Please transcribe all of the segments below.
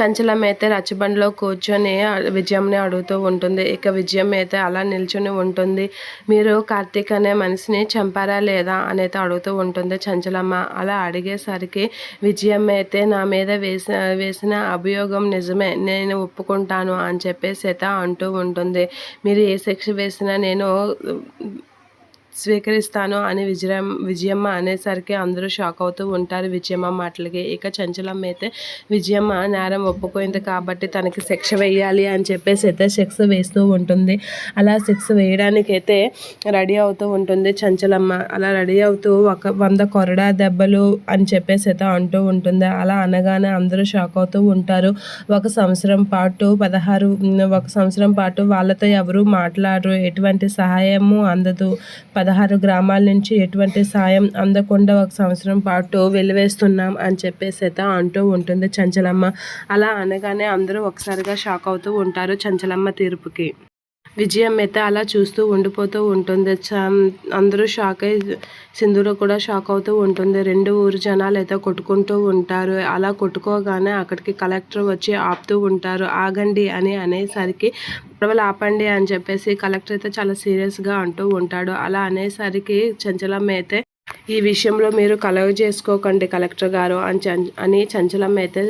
చంచలం అయితే రచ్చబండలో కూర్చొని విజయంని అడుగుతూ ఉంటుంది. ఇక విజయం అయితే అలా నిల్చొని ఉంటుంది. మీరు కార్తీక్ అనే మనిషిని చంపారా లేదా అనేది అడుగుతూ ఉంటుంది చంచలమ్మ. అలా అడిగేసరికి విజయం అయితే నా మీద వేసిన అభియోగం నిజమే, నేను ఒప్పుకుంటాను అని చెప్పేసి అయితే అంటూ ఉంటుంది. మీరు ఏ శిక్ష వేసినా నేను స్వీకరిస్తాను అని విజయమ్మ అనేసరికి అందరూ షాక్ అవుతూ ఉంటారు విజయమ్మ మాటలకి. ఇక చంచలమ్మ అయితే విజయమ్మ నేరం ఒప్పుకుంది కాబట్టి తనకి శిక్ష వేయాలి అని చెప్పేసి అయితే శిక్ష వేస్తూ ఉంటుంది. అలా శిక్ష వేయడానికైతే రెడీ అవుతూ ఉంటుంది చంచలమ్మ. అలా రెడీ అవుతూ 100 కొరడా దెబ్బలు అని చెప్పేసి అయితే అంటూ ఉంటుంది. అలా అనగానే అందరూ షాక్ అవుతూ ఉంటారు. ఒక సంవత్సరం పాటు వాళ్ళతో ఎవరు మాట్లాడరు, ఎటువంటి సహాయము అందదు. 16 గ్రామాల నుంచి ఎటువంటి సాయం అందకుండా 1 సంవత్సరం పాటు వెలివేస్తున్నాం అని చెప్పేసి అయితే అంటూ ఉంటుంది చంచలమ్మ. అలా అనగానే అందరూ ఒకసారిగా షాక్ అవుతూ ఉంటారు చంచలమ్మ తీర్పుకి. విజయం అయితే అలా చూస్తూ ఉండిపోతూ ఉంటుంది. అందరూ షాక్ అయ్యి సింధూర కూడా షాక్ అవుతూ ఉంటుంది. 2 ఊరు జనాలు అయితే కొట్టుకుంటూ ఉంటారు. అలా కొట్టుకోగానే అక్కడికి కలెక్టర్ వచ్చి ఆపుతూ ఉంటారు. ఆగండి అని అనేసరికి గొడవలు ఆపండి అని చెప్పేసి కలెక్టర్ అయితే చాలా సీరియస్గా అంటూ ఉంటాడు. అలా అనేసరికి చంచలమ్మ అయితే ఈ విషయంలో మీరు చేసుకోకండి కలెక్టర్ గారు అని చంచలమ్మ అయితే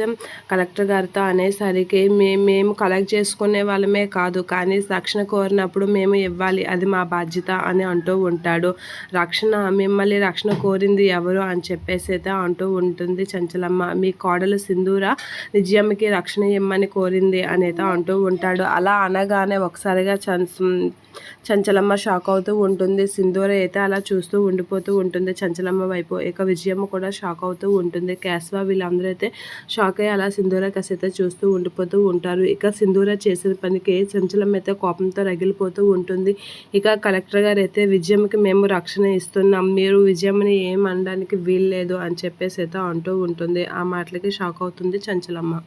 కలెక్టర్ గారితో అనేసరికి మేము కలెక్ట్ చేసుకునే వాళ్ళమే కాదు, కానీ రక్షణ కోరినప్పుడు మేము ఇవ్వాలి, అది మా బాధ్యత అని అంటూ ఉంటాడు. మిమ్మల్ని రక్షణ కోరింది ఎవరు అని చెప్పేసి అయితే అంటూ ఉంటుంది చంచలమ్మ. మీ కోడలు సింధూర విజయమ్మకి రక్షణ ఇమ్మని కోరింది అనేది అంటూ ఉంటాడు. అలా అనగానే ఒకసారిగా చంచలమ్మ షాక్ అవుతూ ఉంటుంది. సింధూర అయితే అలా చూస్తూ ఉండిపోతూ ఉంటుంది చంచలమ్మ వైపు. ఇక విజయమ్మ కూడా షాక్ అవుతూ ఉంటుంది. కేశవ వీళ్ళందరూ అయితే షాక్ అయ్యి అలా సింధూర కసైతే చూస్తూ ఉండిపోతూ ఉంటారు. ఇక సింధూర చేసిన పనికి చంచలమ్మ అయితే కోపంతో రగిలిపోతూ ఉంటుంది. ఇక కలెక్టర్ గారు అయితే విజయమ్మకి మేము రక్షణ ఇస్తున్నాం, మీరు విజయమ్మని ఏం అనడానికి వీల్లేదు అని చెప్పేసి అయితే అంటూ ఉంటుంది. ఆ మాటలకి షాక్ అవుతుంది చంచలమ్మ.